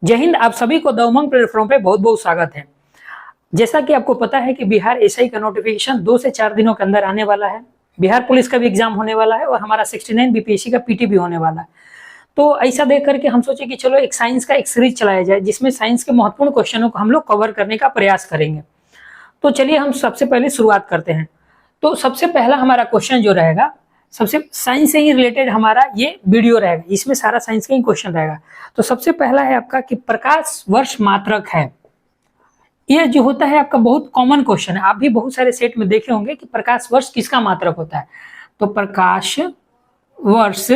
जय हिंद। आप सभी को द उमंग प्लेटफॉर्म पे बहुत बहुत स्वागत है। जैसा कि आपको पता है कि बिहार एसआई का नोटिफिकेशन 2 से 4 दिनों के अंदर आने वाला है। बिहार पुलिस का भी एग्जाम होने वाला है और हमारा 69 बीपीएससी का पीटी भी होने वाला है। तो ऐसा देख करके हम सोचे कि चलो एक साइंस का एक सीरीज चलाया जाए जिसमें साइंस के महत्वपूर्ण क्वेश्चनों को हम लोग कवर करने का प्रयास करेंगे। तो चलिए हम सबसे पहले शुरुआत करते हैं। तो सबसे पहला हमारा क्वेश्चन जो रहेगा, सबसे साइंस से ही रिलेटेड हमारा ये वीडियो रहेगा, इसमें सारा साइंस का ही क्वेश्चन रहेगा। तो सबसे पहला है आपका कि प्रकाश वर्ष मात्रक है। यह जो होता है आपका बहुत कॉमन क्वेश्चन है, आप भी बहुत सारे सेट में देखे होंगे कि प्रकाश वर्ष किसका मात्रक होता है। तो प्रकाश वर्ष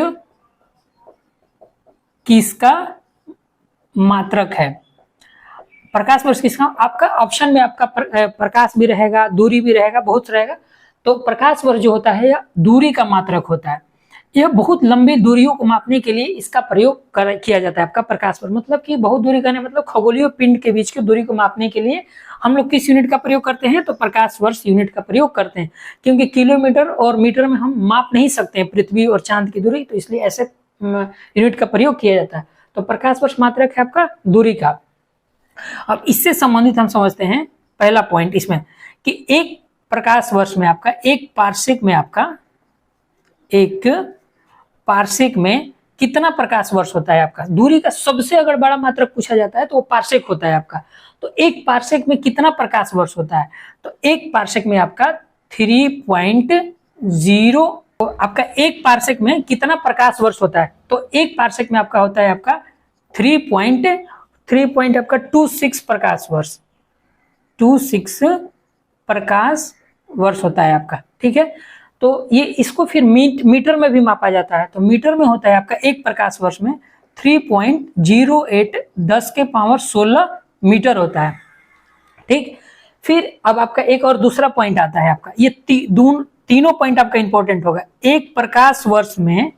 किसका मात्रक है? प्रकाश वर्ष किसका, आपका ऑप्शन में आपका प्रकाश भी रहेगा, दूरी भी रहेगा, बहुत रहेगा। तो प्रकाश वर्ष जो होता है यह दूरी का मात्रक होता है। यह बहुत लंबी दूरियों को मापने के लिए इसका प्रयोग किया जाता है। आपका प्रकाश वर्ष मतलब कि बहुत दूरी करने मतलब खगोलीय पिंड के बीच की दूरी को मापने के लिए हम लोग किस यूनिट का प्रयोग करते हैं? तो प्रकाश वर्ष यूनिट का प्रयोग करते हैं, क्योंकि किलोमीटर और मीटर में हम माप नहीं सकते हैं पृथ्वी और चांद की दूरी, तो इसलिए ऐसे यूनिट का प्रयोग किया जाता है। तो प्रकाश वर्ष मात्रक है आपका दूरी का। अब इससे संबंधित हम समझते हैं पहला पॉइंट इसमें कि एक प्रकाश वर्ष में आपका एक पार्सेक में कितना प्रकाश वर्ष होता है? आपका दूरी का सबसे अगर बड़ा मात्रक पूछा जाता है तो वो पार्सेक होता है आपका। तो एक पार्सेक में कितना प्रकाश वर्ष होता है? तो एक पार्सेक में आपका 3.0। तो आपका एक पार्सेक में कितना प्रकाश वर्ष होता है? तो एक पार्सेक में आपका होता है आपका 3.26 प्रकाश वर्ष, 26 प्रकाश वर्ष होता है आपका। ठीक है, तो ये इसको फिर मीटर में भी मापा जाता है। तो मीटर में होता है आपका एक प्रकाश वर्ष में 3.08 10 के पावर 16 मीटर होता है। ठीक, फिर अब आपका एक और दूसरा पॉइंट आता है आपका, ये तीनों पॉइंट आपका इंपॉर्टेंट होगा। एक प्रकाश वर्ष में,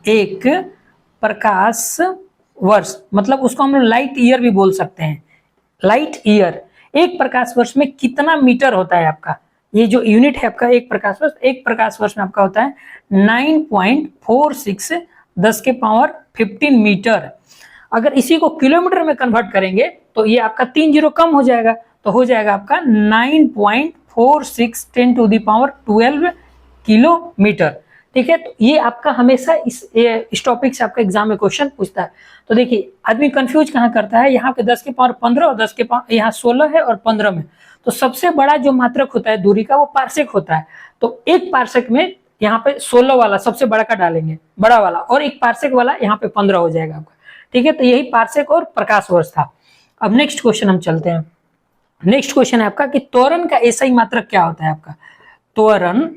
एक प्रकाश वर्ष मतलब उसको हम लोग लाइट ईयर भी बोल सकते हैं। लाइट ईयर, एक प्रकाश वर्ष में कितना मीटर होता है आपका? ये जो यूनिट है आपका एक प्रकाश वर्ष में आपका होता है 9.46 10 के पावर 15 मीटर। अगर इसी को किलोमीटर में कन्वर्ट करेंगे तो ये आपका 3 जीरो कम हो जाएगा, तो हो जाएगा आपका 9.46 10 टू द पावर 12 किलोमीटर। ठीक है, तो ये आपका हमेशा इस टॉपिक से आपका एग्जाम में क्वेश्चन पूछता है। तो देखिए आदमी कंफ्यूज कहाँ करता है, यहाँ पे 10 के पावर 15 और 10 के पावर यहाँ 16 है और 15 में। तो सबसे बड़ा जो मात्रक होता है दूरी का वो पार्सेक होता है। तो एक पार्सेक में यहाँ पे 16 वाला सबसे बड़ा का डालेंगे, बड़ा वाला, और एक पार्सेक वाला यहाँ पे 15 हो जाएगा आपका। ठीक है, तो यही पार्सेक और प्रकाश वर्ष था। अब नेक्स्ट क्वेश्चन हम चलते हैं। नेक्स्ट क्वेश्चन है आपका कि त्वरण का एसआई मात्रक क्या होता है? आपका त्वरण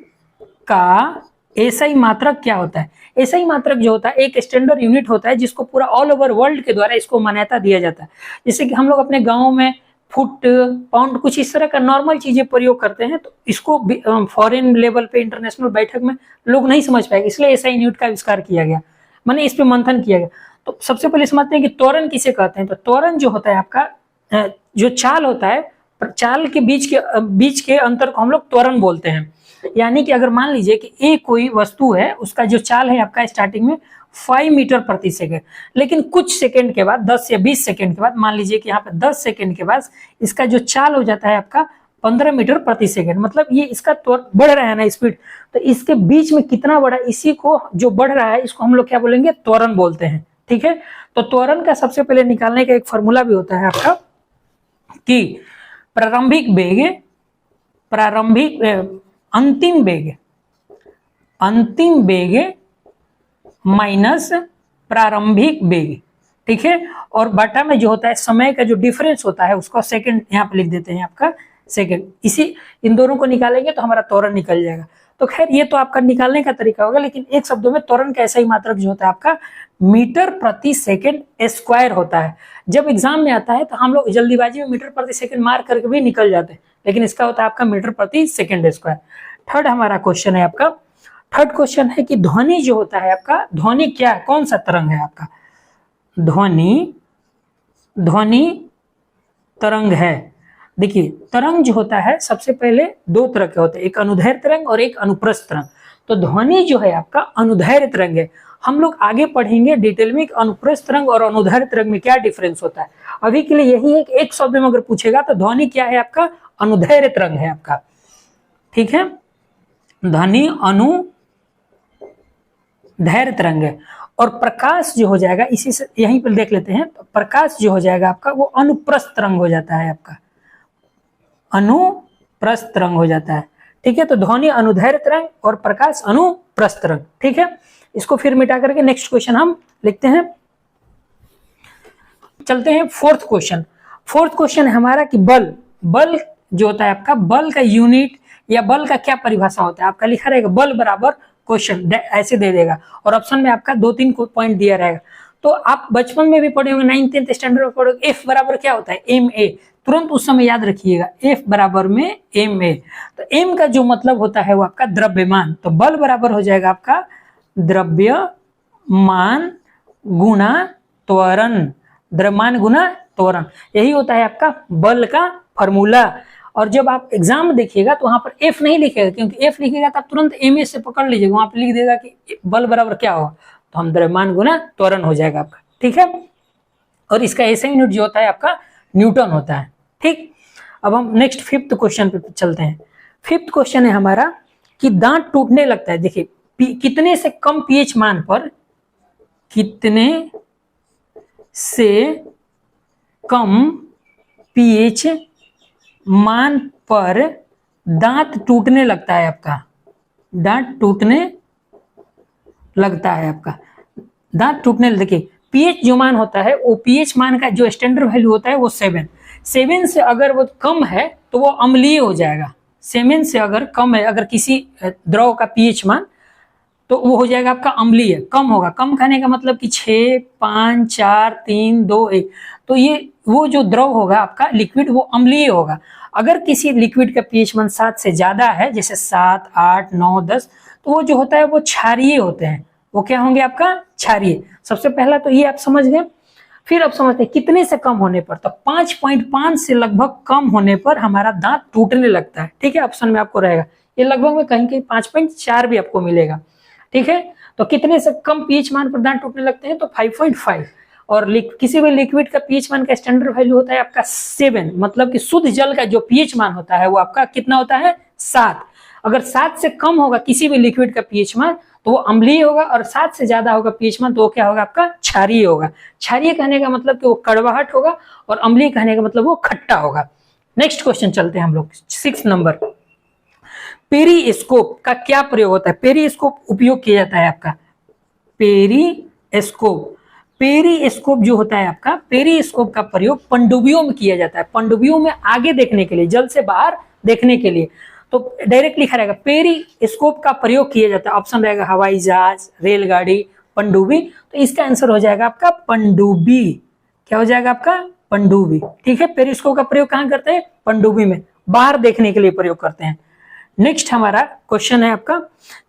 का एसआई मात्रक क्या होता है? एसआई मात्रक जो होता है एक स्टैंडर्ड यूनिट होता है जिसको पूरा ऑल ओवर वर्ल्ड के द्वारा इसको मान्यता दिया जाता है। जैसे कि हम लोग अपने गाँव में फुट, पाउंड, कुछ इस तरह का नॉर्मल चीजें प्रयोग करते हैं, तो इसको फॉरेन लेवल पे इंटरनेशनल बैठक में लोग नहीं समझ पाएंगे, इसलिए एसआई यूनिट का आविष्कार किया गया, माने इस पे मंथन किया गया। तो सबसे पहले समझते हैं कि त्वरण किसे कहते हैं। तो त्वरण जो होता है आपका जो चाल होता है, चाल के बीच के अंतर को हम लोग त्वरण बोलते हैं। यानी कि अगर मान लीजिए कि एक कोई वस्तु है, उसका जो चाल है आपका स्टार्टिंग में 5 मीटर प्रति सेकेंड, लेकिन कुछ सेकंड के बाद 10 या 20 सेकंड के बाद, मान लीजिए कि यहाँ पे 10 सेकंड के बाद इसका जो चाल हो जाता है आपका 15 मीटर प्रति सेकंड, मतलब ये इसका बढ़ रहा है ना स्पीड, तो इसके बीच में कितना बड़ा, इसी को जो बढ़ रहा है इसको हम लोग क्या बोलेंगे? त्वरण बोलते हैं। ठीक है, तो त्वरण का सबसे पहले निकालने का एक फॉर्मूला भी होता है आपका कि अंतिम वेग माइनस प्रारंभिक वेग। ठीक है, और बटा में जो होता है समय का जो डिफरेंस होता है उसको सेकंड यहाँ पे लिख देते हैं आपका सेकंड। इन दोनों को निकालेंगे तो हमारा त्वरण निकल जाएगा। तो खैर ये तो आपका निकालने का तरीका होगा, लेकिन एक शब्दों में त्वरण का ऐसा ही मात्रक जो होता है आपका मीटर प्रति सेकंड स्क्वायर होता है। जब एग्जाम में आता है तो हम लोग जल्दीबाजी में मीटर प्रति सेकंड मार करके भी निकल जाते हैं, लेकिन इसका होता है आपका मीटर प्रति सेकंड स्क्वायर। थर्ड हमारा क्वेश्चन है आपका, थर्ड क्वेश्चन है कि ध्वनि जो होता है आपका, ध्वनि क्या है, कौन सा तरंग है आपका? ध्वनि तरंग है। देखिए तरंग जो होता है सबसे पहले 2 तरह के होते हैं, एक अनुदैर्ध्य तरंग और एक अनुप्रस्थ तरंग। तो ध्वनि जो है आपका अनुदैर्ध्य तरंग है। हम लोग आगे पढ़ेंगे डिटेल में अनुप्रस्थ तरंग और अनुदैर्ध्य तरंग में क्या डिफरेंस होता है। अभी के लिए यही है कि एक शब्द में अगर पूछेगा तो ध्वनि क्या है आपका, अनुदैर्ध्य तरंग है आपका, ठीक है, ध्वनि अनुदैर्ध्य तरंग है। और प्रकाश जो हो जाएगा, इसी से यहीं पर देख लेते हैं, तो प्रकाश जो हो जाएगा आपका वो अनुप्रस्थ तरंग हो जाता है आपका, अनुप्रस्थ तरंग हो जाता है, ठीक है। तो ध्वनि अनुदैर्ध्य तरंग और प्रकाश अनुप्रस्थ तरंग, ठीक है। इसको फिर मिटा करके नेक्स्ट क्वेश्चन हम लिखते हैं। चलते हैं फोर्थ क्वेश्चन। फोर्थ क्वेश्चन है हमारा कि बल जो होता है आपका, बल का यूनिट या बल का क्या परिभाषा होता है। आपका लिखा रहेगा बल बराबर क्वेश्चन, ऐसे दे देगा और ऑप्शन में आपका 2-3 पॉइंट दिया रहेगा। तो आप बचपन में भी पढ़े होंगे, 9th-10th स्टैंडर्ड में पढ़ोगे, एफ बराबर क्या होता है, एम ए, तुरंत उस समय याद रखिएगा, एफ बराबर में एम ए। तो एम का जो मतलब होता है वो आपका द्रव्यमान, तो बल बराबर हो जाएगा आपका द्रव्यमान गुना त्वरण, द्रव्यमान गुना त्वरण, यही होता है आपका बल का फॉर्मूला। और जब आप एग्जाम देखिएगा तो वहां पर एफ नहीं लिखेगा, क्योंकि एफ लिखेगा तो आप तुरंत एम ए से पकड़ लीजिएगा, वहां पर लिख देगा कि बल बराबर क्या होगा, तो हम द्रव्यमान गुना त्वरण हो जाएगा आपका, ठीक है। और इसका ऐसा यूनिट जो होता है आपका न्यूटन होता है, ठीक। अब हम नेक्स्ट फिफ्थ क्वेश्चन पे चलते हैं। फिफ्थ क्वेश्चन है हमारा कि दांत टूटने लगता है। देखिए कितने से कम पीएच मान पर, कितने से कम पीएच मान पर दांत टूटने लगता है आपका, दांत टूटने लगता है आपका, दांत टूटने, देखिए पीएच जो मान होता है वो पीएच मान का जो स्टैंडर्ड वैल्यू होता है वो 7 से अगर वो कम है तो वो अम्लीय हो जाएगा। 7 से अगर कम है, अगर किसी द्रव का पीएच मान, तो वो हो जाएगा आपका अम्लीय, कम होगा। कम कहने का मतलब कि 6, 5, 4, 3, 2, 1, तो ये वो जो द्रव होगा आपका लिक्विड वो अम्लीय होगा। अगर किसी लिक्विड का पीएच मान 7 से ज्यादा है, जैसे 7, 8, 9, 10, तो वो जो होता है वो क्षारीय होते हैं। वो क्या होंगे आपका, क्षारीय। सबसे पहला तो ये आप समझ गए। फिर आप समझते हैं कितने से कम होने पर, तो 5.5 से लगभग कम होने पर हमारा दांत टूटने लगता है, ठीक है। ऑप्शन में आपको रहेगा, ये लगभग में कहीं कहीं 5.4 भी आपको मिलेगा, ठीक है। तो कितने से कम पीएच मान पर दांत टूटने लगते हैं, तो 5.5। और किसी भी लिक्विड का पीएच मान का स्टैंडर्ड वैल्यू होता है आपका 7, मतलब कि शुद्ध जल का जो पीएच मान होता है वो आपका कितना होता है, 7। अगर 7 से कम होगा किसी भी लिक्विड का पीएच मान तो वो अम्लीय होगा, और 7 से ज्यादा होगा पीएच मान तो वो क्या होगा आपका, क्षारीय होगा। क्षारीय कहने का मतलब कि वो कड़वाहट होगा, और अम्लीय कहने का मतलब वो खट्टा होगा। नेक्स्ट क्वेश्चन चलते हैं हम लोग, 6 नंबर। पेरिस्कोप का क्या प्रयोग होता है। पेरिस्कोप उपयोग किया जाता है आपका, पेरिस्कोप जो होता है आपका, पेरिस्कोप का प्रयोग पनडुब्बियों में किया जाता है। पनडुब्बियों में आगे देखने के लिए, जल से बाहर देखने के लिए, तो डायरेक्ट लिखा रहेगा पेरिस्कोप का प्रयोग किया जाता है। ऑप्शन रहेगा हवाई जहाज, रेलगाड़ी, पनडुब्बी, तो इसका आंसर हो जाएगा आपका पनडुब्बी। क्या हो जाएगा आपका, पनडुब्बी, ठीक है। पेरिस्कोप का प्रयोग कहाँ करते हैं, पनडुब्बी में, बाहर देखने के लिए प्रयोग करते हैं। नेक्स्ट हमारा क्वेश्चन है आपका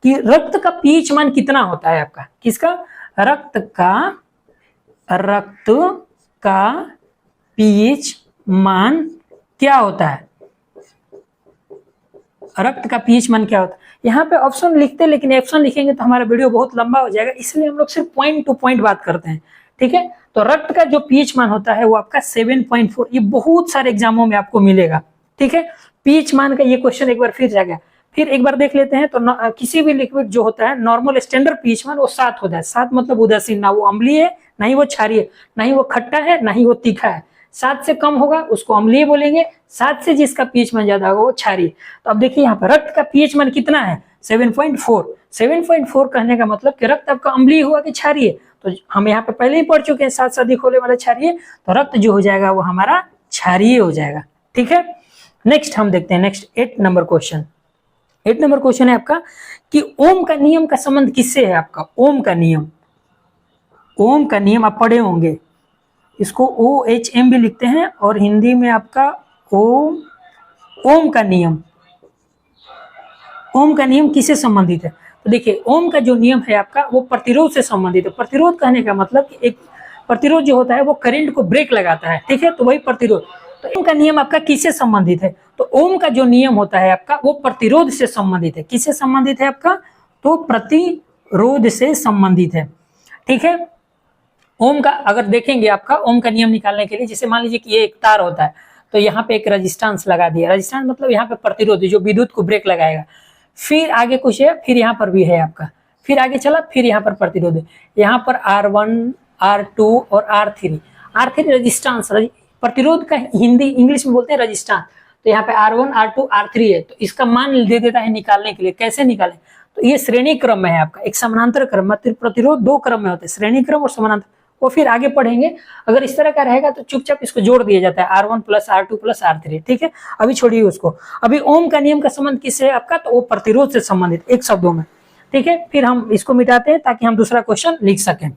कि रक्त का पीएच मान कितना होता है आपका, किसका, रक्त का पीएच मान क्या होता है, रक्त का पीएच मान क्या होता है। यहाँ पे ऑप्शन लिखते हैं, लेकिन ऑप्शन लिखेंगे तो हमारा वीडियो बहुत लंबा हो जाएगा, इसलिए हम लोग सिर्फ पॉइंट टू पॉइंट बात करते हैं, ठीक है। तो रक्त का जो पीएच मान होता है वो आपका 7.4, ये बहुत सारे एग्जामों में आपको मिलेगा, ठीक है। पीएच मान का ये क्वेश्चन एक बार फिर जाएगा, फिर एक बार देख लेते हैं। तो किसी भी लिक्विड जो होता है नॉर्मल स्टैंडर्ड पीएच मान वो 7 होता है। 7 मतलब उदासीन, ना वो अम्लीय है, ना ही वो क्षारीय, ना ही वो खट्टा है, ना ही वो तीखा है। 7 से कम होगा उसको अम्लीय बोलेंगे, 7 से जिसका पीएच मान ज्यादा होगा वो क्षारीय। तो अब देखिए यहाँ पर रक्त का पीएच मान कितना है, 7.4। 7.4 कहने का मतलब कि रक्त आपका अम्लीय हुआ कि क्षारीय, तो हम यहाँ पे पहले ही पढ़ चुके हैं 7 से अधिक होने वाला क्षारीय, तो रक्त जो हो जाएगा वो हमारा क्षारीय हो जाएगा, ठीक है। नेक्स्ट हम देखते हैं, next 8 number question. 8 number question है आपका कि ओम का नियम का संबंध किससे है आपका, ओम का नियम, ओम का नियम आप पढ़े होंगे, इसको OHM भी लिखते हैं, और हिंदी में आपका ओम का नियम, ओम का नियम किससे संबंधित है। तो देखिए ओम का जो नियम है आपका वो प्रतिरोध से संबंधित है। प्रतिरोध कहने का मतलब कि एक प्रतिरोध जो होता है वो करंट को ब्रेक लगाता है, ठीक है, तो वही प्रतिरोध। तो ओम का नियम आपका किससे संबंधित है, तो ओम का जो नियम होता है आपका वो प्रतिरोध से संबंधित है। किससे संबंधित है आपका, तो प्रतिरोध से संबंधित है। ठीक है। ओम का अगर देखेंगे आपका ओम का नियम निकालने के लिए, जैसे मान लीजिए कि ये एक तार होता है, तो यहाँ पे एक रेजिस्टेंस लगा दिया, रेजिस्टेंस मतलब यहाँ पे प्रतिरोध जो विद्युत को ब्रेक लगाएगा, फिर आगे कुछ है, फिर यहाँ पर भी है आपका, फिर आगे चला, फिर यहाँ पर प्रतिरोध है, यहाँ पर R1 R2 और R3 रेजिस्टेंस, प्रतिरोध का हिंदी इंग्लिश में बोलते हैं रेजिस्टेंस। तो यहाँ पे R1 R2 R3 है, तो इसका मान दे देता है निकालने के लिए। कैसे निकालें, तो ये श्रेणी क्रम में है आपका, एक समानांतर क्रम, मतलब प्रतिरोध दो क्रम में होते हैं, श्रेणी क्रम और समानांतर, वो फिर आगे पढ़ेंगे। अगर इस तरह का रहेगा तो चुपचाप इसको जोड़ दिया जाता है, R1 plus R2 plus R3, ठीक है। अभी छोड़िए उसको, अभी ओम का नियम का संबंध किससे है आपका, तो वो प्रतिरोध से संबंधित, एक शब्दों में, ठीक है। फिर हम इसको मिटाते हैं ताकि हम दूसरा क्वेश्चन लिख सकें।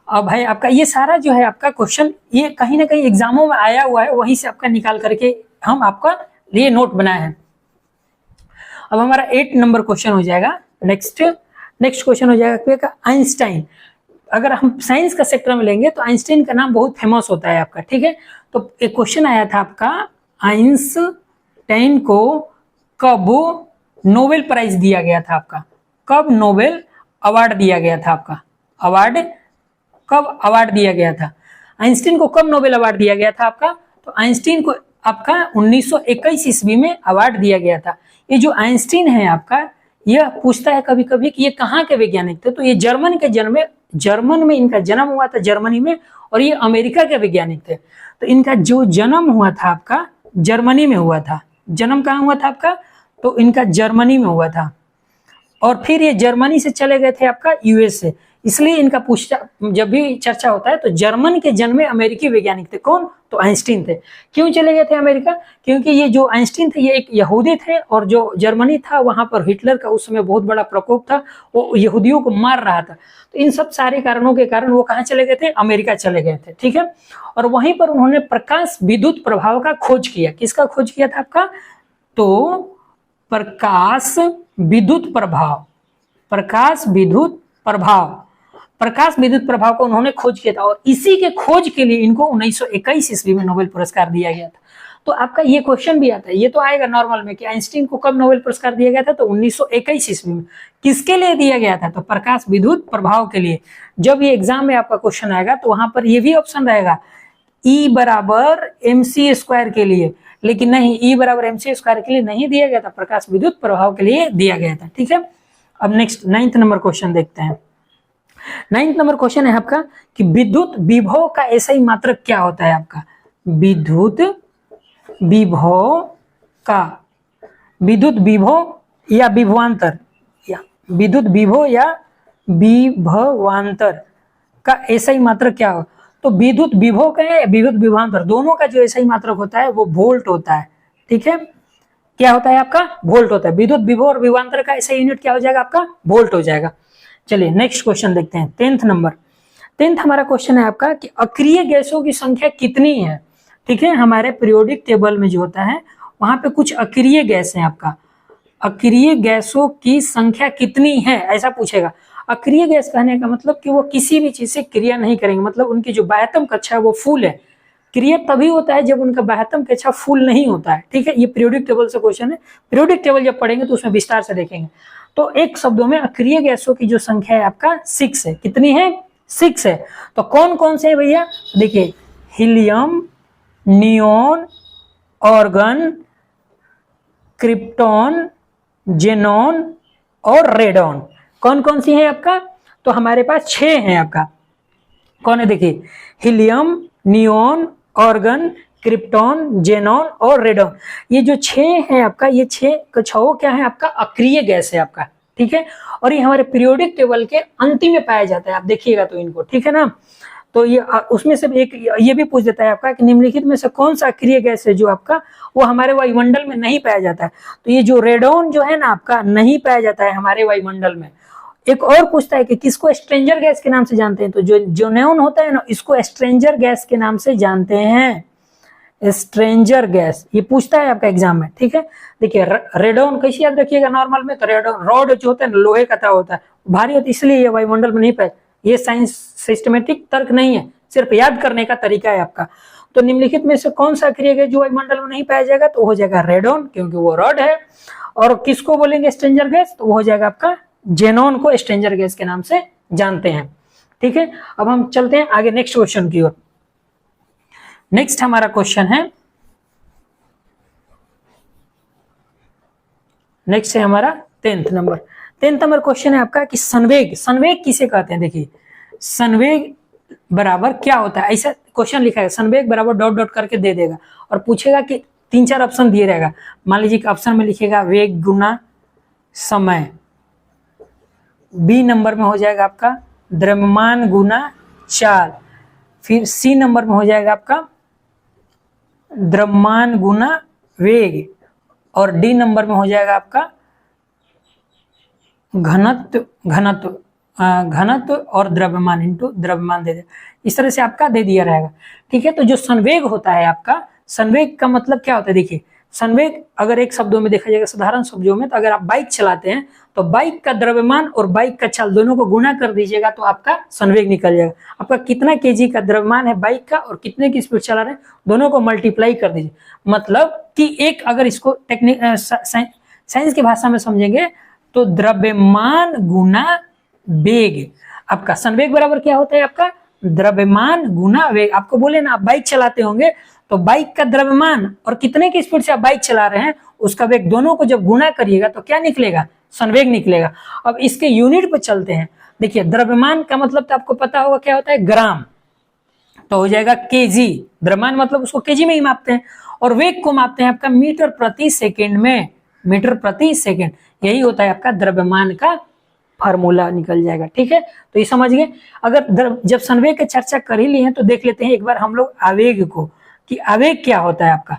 अब भाई आपका ये सारा जो है आपका क्वेश्चन, ये कहीं ना कहीं एग्जामों में आया हुआ है, वहीं से आपका निकाल करके हम आपका लिए नोट बनाए हैं। अब हमारा 8 नंबर क्वेश्चन हो जाएगा। नेक्स्ट क्वेश्चन हो जाएगा आइंस्टाइन। अगर हम साइंस का सेक्टर में लेंगे तो आइंस्टाइन का नाम बहुत फेमस होता है आपका, ठीक है। तो एक क्वेश्चन आया था आपका, आइंस्टाइन को कब नोबेल प्राइज दिया गया था आपका, कब नोबेल अवार्ड दिया गया था आपका, कब अवार्ड दिया गया था, आइंस्टाइन को कब नोबेल अवार्ड दिया गया था आपका, तो आइंस्टाइन को आपका 1921 ईस्वी में अवार्ड दिया गया था। ये जो आइंस्टाइन है आपका, यह पूछता है कभी कभी कि ये कहाँ के वैज्ञानिक थे, तो ये जर्मन में इनका जन्म हुआ था, जर्मनी में, और ये अमेरिका के वैज्ञानिक थे। तो इनका जो जन्म हुआ था आपका जर्मनी में हुआ था, जन्म कहाँ हुआ था आपका, तो इनका जर्मनी में हुआ था, और फिर ये जर्मनी से चले गए थे आपका यूएस से। इसलिए इनका पूछता जब भी चर्चा होता है तो जर्मन के जन्मे अमेरिकी वैज्ञानिक थे, कौन, तो आइंस्टीन थे। क्यों चले गए थे अमेरिका, क्योंकि ये जो आइंस्टीन थे ये एक यहूदी थे, और जो जर्मनी था वहां पर हिटलर का उस समय बहुत बड़ा प्रकोप था, वो यहूदियों को मार रहा था। तो इन सब सारे कारणों के कारण वो कहाँ चले गए थे, अमेरिका चले गए थे, ठीक है। और वहीं पर उन्होंने प्रकाश विद्युत प्रभाव का खोज किया। किसका खोज किया था आपका, तो प्रकाश विद्युत प्रभाव को उन्होंने खोज किया था, और इसी के खोज के लिए इनको 1921 ईस्वी में नोबेल पुरस्कार दिया गया था। तो आपका ये क्वेश्चन भी आता है, ये तो आएगा नॉर्मल में कि आइंस्टीन को कब नोबेल पुरस्कार दिया गया था, तो 1921 ईस्वी में। किसके लिए दिया गया था, तो प्रकाश विद्युत प्रभाव के लिए। जब ये एग्जाम में आपका क्वेश्चन आएगा तो वहां पर ये भी ऑप्शन रहेगा E बराबर mc² के लिए, लेकिन नहीं, E बराबर mc² के लिए नहीं दिया गया था, प्रकाश विद्युत प्रभाव के लिए दिया गया था, ठीक है। अब नेक्स्ट 9th नंबर क्वेश्चन देखते हैं। 9th नंबर क्वेश्चन है आपका कि विद्युत विभव का ऐसा ही मात्रक क्या होता है आपका, विद्युत विभव या विभवांतर, का ऐसा ही मात्रक क्या हो, तो विद्युत विभव का है, विद्युत विभवांतर, दोनों का जो ऐसा ही मात्रक होता है वो वोल्ट होता है, ठीक है। क्या होता है आपका, वोल्ट होता है। विद्युत विभव और विभवांतर का ऐसा यूनिट क्या हो जाएगा आपका, वोल्ट हो जाएगा। चलिए नेक्स्ट क्वेश्चन देखते हैं। 10th नंबर, 10th हमारा क्वेश्चन है आपका कि अक्रिय गैसों की संख्या कितनी है, ठीक है। हमारे पीरियोडिक टेबल में जो होता है वहां पे कुछ अक्रिय गैस है आपका, अक्रिय गैसों की संख्या कितनी है ऐसा पूछेगा। अक्रिय गैस कहने का मतलब कि वो किसी भी चीज से क्रिया नहीं करेंगे, मतलब उनकी जो बाह्यतम कक्षा है वो फुल है। क्रिया तभी होता है जब उनका बाह्यतम कक्षा फुल नहीं होता है, ठीक है। ये पीरियोडिक टेबल से क्वेश्चन है, पीरियोडिक टेबल जब पढ़ेंगे तो उसमें विस्तार से देखेंगे। तो एक शब्दों में अक्रिय गैसों की जो संख्या है आपका 6 है। कितनी है, 6 है। तो कौन कौन से है भैया, देखिए helium, neon, organ, krypton, xenon और रेडॉन। कौन कौन सी है आपका, तो हमारे पास 6 है आपका। कौन है, देखिए helium, neon, organ, krypton, xenon और रेडॉन। ये जो 6 है आपका, ये 6 क्या है आपका, अक्रिय गैस है आपका, ठीक है। और ये हमारे पीरियोडिक टेबल के अंतिम में पाया जाता है, आप देखिएगा तो इनको, ठीक है ना। तो ये उसमें से एक ये भी पूछ देता है आपका कि निम्नलिखित में से कौन सा अक्रिय गैस है जो आपका वो हमारे वायुमंडल में नहीं पाया जाता है। तो ये जो रेडॉन जो है ना आपका नहीं पाया जाता है हमारे वायुमंडल में। एक और पूछता है कि किसको स्ट्रेंजर गैस के नाम से जानते हैं, तो जो नेओन होता है ना इसको स्ट्रेंजर गैस के नाम से जानते हैं, स्ट्रेंजर गैस। ये पूछता है आपका एग्जाम में, ठीक है। देखिए रेडॉन कैसे याद रखिएगा नॉर्मल में, तो रेडॉन रॉड जो होता है लोहे का होता है, भारी होता है, इसलिए ये वायुमंडल में नहीं पाया। ये साइंस सिस्टमेटिक तर्क नहीं है, सिर्फ याद करने का तरीका है आपका। तो निम्नलिखित में से कौन सा अक्रिय गैस जो वायुमंडल में नहीं पाया जाएगा, तो हो जाएगा रेडॉन, क्योंकि वो रॉड है। और किसको बोलेंगे स्ट्रेंजर गैस, तो वो हो जाएगा आपका जेनॉन को स्ट्रेंजर गैस के नाम से जानते हैं। ठीक है, अब हम चलते हैं आगे नेक्स्ट क्वेश्चन की ओर। नेक्स्ट हमारा क्वेश्चन है, नेक्स्ट है हमारा 10th नंबर क्वेश्चन है आपका कि संवेग, संवेग किसे कहते हैं। देखिए संवेग बराबर क्या होता है, ऐसा क्वेश्चन लिखा है, संवेग बराबर डॉट डॉट करके दे देगा और पूछेगा कि 3-4 ऑप्शन दिए रहेगा। मान लीजिए ऑप्शन में लिखेगा वेग गुना समय, बी नंबर में हो जाएगा आपका द्रव्यमान गुना चाल, फिर सी नंबर में हो जाएगा आपका द्रव्यमान गुना वेग, और डी नंबर में हो जाएगा आपका घनत्व और द्रव्यमान इंटू द्रव्यमान दे दे, इस तरह से आपका दे दिया रहेगा। ठीक है, तो जो संवेग होता है आपका, संवेग का मतलब क्या होता है। देखिए संवेग अगर एक शब्दों में देखा जाएगा, साधारण शब्दों में, तो अगर आप बाइक चलाते हैं तो बाइक का द्रव्यमान और बाइक का चाल दोनों को गुना कर दीजिएगा तो आपका संवेग निकल जाएगा। आपका कितना केजी का द्रव्यमान है बाइक का और कितने की स्पीड चला रहे हैं, दोनों को मल्टीप्लाई कर दीजिए। मतलब कि एक, अगर इसको टेक्निक साइंस की भाषा में समझेंगे तो द्रव्यमान गुना वेग, आपका संवेग बराबर क्या होता है, आपका द्रव्यमान गुना वेग। आपको बोले ना आप बाइक चलाते होंगे तो बाइक का द्रव्यमान और कितने की स्पीड से आप बाइक चला रहे हैं उसका वेग, दोनों को जब गुना करिएगा तो क्या निकलेगा, संवेग निकलेगा। अब इसके यूनिट पर चलते हैं। देखिए द्रव्यमान का मतलब तो आपको पता होगा क्या होता है, ग्राम, तो हो जाएगा केजी। द्रव्यमान मतलब उसको केजी में ही मापते हैं, और वेग को मापते हैं आपका मीटर प्रति सेकेंड में, मीटर प्रति सेकेंड, यही होता है आपका द्रव्यमान का फार्मूला निकल जाएगा। ठीक है, तो ये समझ गए। अगर जब संवेग की चर्चा कर ही ली है तो देख लेते हैं एक बार हम लोग आवेग को, कि आवेग क्या होता है आपका।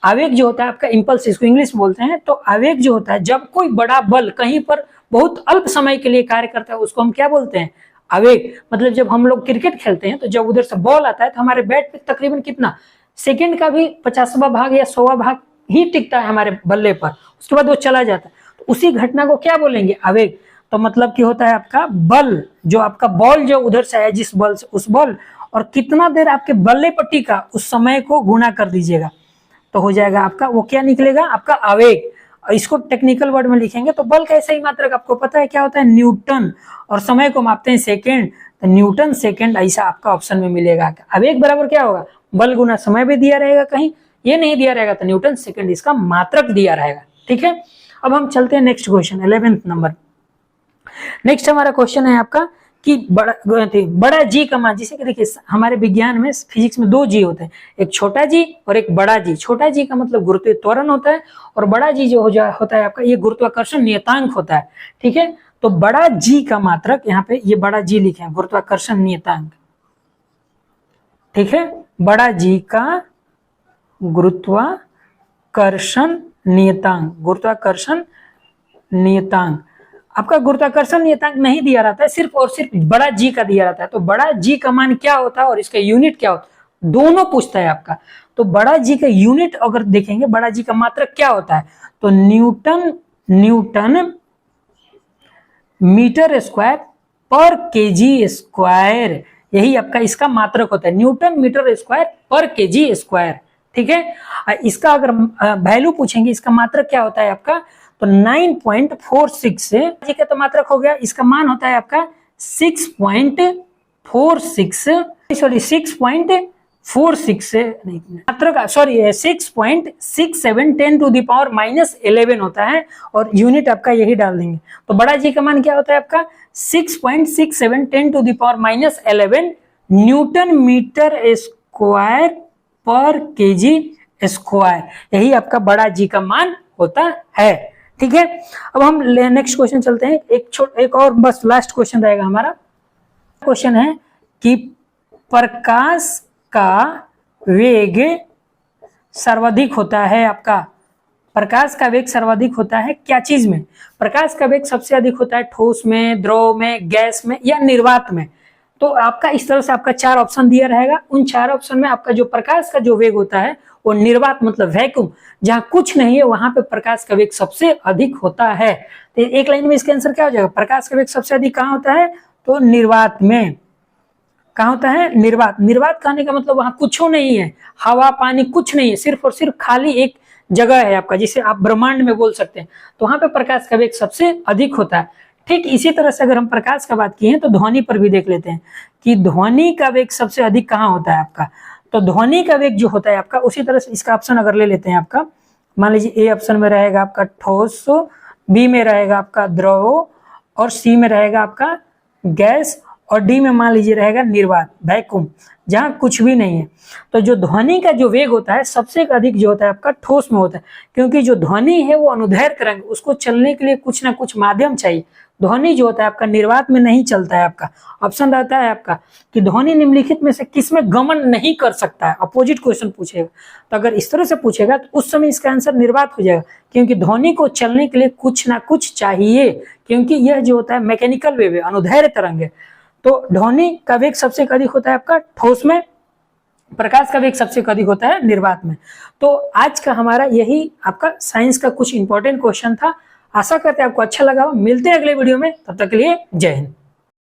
आवेग जो होता है आपका इंपल्स, इसको इंग्लिश बोलते हैं। तो आवेग जो होता है जब कोई बड़ा बल कहीं पर बहुत अल्प समय के लिए कार्य करता है उसको हम क्या बोलते हैं, आवेग। मतलब जब हम लोग क्रिकेट खेलते हैं तो जब उधर से बॉल आता है तो हमारे बैट पे तकरीबन कितना सेकंड का भी 50वां भाग या 100वां भाग ही टिकता है हमारे बल्ले पर, उसके बाद वो चला जाता है। तो उसी घटना को क्या बोलेंगे, आवेग। तो मतलब कि होता है आपका बल, जो आपका बॉल जो उधर से आया जिस बल से, उस बॉल और कितना देर आपके बल्ले पर टिका उस समय को गुना कर दीजिएगा तो हो जाएगा आपका, वो क्या निकलेगा, आपका आवेग। इसको टेक्निकल वर्ड में लिखेंगे तो बल का ऐसा ही मात्रक आपको पता है क्या होता है, न्यूटन, और समय को मापते हैं सेकेंड, तो न्यूटन सेकेंड, ऐसा आपका ऑप्शन में मिलेगा। आवेग बराबर क्या होगा, बल गुना समय भी दिया रहेगा, कहीं ये नहीं दिया रहेगा तो न्यूटन सेकेंड इसका मात्रक दिया रहेगा। ठीक है, अब हम चलते हैं next question 11th number. Next हमारा क्वेश्चन है आपका कि बड़ा जी का मान, जिसे कि देखिए हमारे विज्ञान में फिजिक्स में 2 जी होते हैं, एक छोटा जी और एक बड़ा जी। छोटा जी का मतलब गुरुत्वीय त्वरण होता है और बड़ा जी जो होता है आपका ये गुरुत्वाकर्षण नियतांक होता है। ठीक है, तो बड़ा जी का मात्रक, यहाँ पे ये बड़ा जी लिखे हैं, गुरुत्वाकर्षण नियतांक। ठीक है, बड़ा जी का गुरुत्वाकर्षण नियतांक, गुरुत्वाकर्षण नियतांक। आपका गुरुत्वाकर्षण नियतांक नहीं दिया रहता है, सिर्फ और सिर्फ बड़ा जी का दिया रहता है। तो बड़ा जी का मान क्या होता है और इसका यूनिट क्या होता है, दोनों पूछता है आपका। तो बड़ा जी का यूनिट अगर देखेंगे, बड़ा जी का मात्रक क्या होता है, तो न्यूटन मीटर स्क्वायर पर केजी स्क्वायर, यही आपका इसका मात्रक होता है, न्यूटन मीटर स्क्वायर पर केजी स्क्वायर। ठीक है, इसका अगर वैल्यू पूछेंगे, इसका मात्रक क्या होता है आपका, तो 9.46 से जी का तो मात्रक हो गया, इसका मान होता है आपका 6.46 मात्रक, सॉरी 6.67 10 टू द पावर -11 होता है, और यूनिट आपका यही डाल देंगे। तो बड़ा जी का मान क्या होता है आपका 6.67 10 to the power -11 newton meter square पर केजी स्क्वायर, यही आपका बड़ा जी का मान होता है। ठीक है, अब हम नेक्स्ट क्वेश्चन चलते हैं। एक और बस लास्ट क्वेश्चन रहेगा हमारा। क्वेश्चन है कि प्रकाश का वेग सर्वाधिक होता है, आपका प्रकाश का वेग सर्वाधिक होता है क्या चीज में, प्रकाश का वेग सबसे अधिक होता है ठोस में, द्रव में, गैस में या निर्वात में। तो आपका इस तरह से आपका 4 ऑप्शन दिया रहेगा। उन 4 ऑप्शन में आपका जो प्रकाश का जो वेग होता है वो निर्वात मतलब वैक्यूम, जहां कुछ नहीं है वहां पे प्रकाश का वेग सबसे अधिक होता है। तो एक लाइन में इसका आंसर क्या हो जाएगा, प्रकाश का वेग सबसे अधिक कहाँ होता है, तो निर्वात में। कहाँ होता है, निर्वात। निर्वात कहने का मतलब वहां कुछ नहीं है, हवा पानी कुछ नहीं है, सिर्फ और सिर्फ खाली एक जगह है आपका, जिसे आप ब्रह्मांड में बोल सकते हैं, तो वहां पे प्रकाश का वेग सबसे अधिक होता है। ठीक इसी तरह से अगर हम प्रकाश का बात किए हैं तो ध्वनि पर भी देख लेते हैं कि ध्वनि का वेग सबसे अधिक कहाँ होता है आपका। तो ध्वनि का वेग जो होता है आपका, उसी तरह से इसका ऑप्शन अगर ले लेते हैं आपका, मान लीजिए ए ऑप्शन में रहेगा आपका ठोस, बी में रहेगा आपका द्रव, और सी में रहेगा आपका गैस, और डी में मान लीजिए रहेगा निर्वात, वैक्यूम, जहां कुछ भी नहीं है। तो जो ध्वनि का जो वेग होता है सबसे अधिक जो होता है आपका ठोस में होता है, क्योंकि जो ध्वनि है वो अनुदैर्घ्य तरंग, उसको चलने के लिए कुछ ना कुछ माध्यम चाहिए। ध्वनि जो होता है आपका निर्वात में नहीं चलता है। आपका ऑप्शन रहता है आपका कि ध्वनि निम्नलिखित में से किस में गमन नहीं कर सकता है। अपोजिट क्वेश्चन पूछेगा, तो अगर इस तरह से पूछेगा तो उस समय इसका आंसर निर्वात हो जाएगा, क्योंकि ध्वनि को चलने के लिए कुछ ना कुछ चाहिए, क्योंकि यह जो होता है मैकेनिकल वेव है, अनुदैर्घ्य तरंग है। तो ध्वनि का वेग सबसे अधिक होता है आपका ठोस में, प्रकाश का वेग सबसे अधिक होता है निर्वात में। तो आज का हमारा यही आपका साइंस का कुछ इंपॉर्टेंट क्वेश्चन था। आशा करते हैं आपको अच्छा लगा हो। मिलते हैं अगले वीडियो में, तब तक के लिए जय हिंद।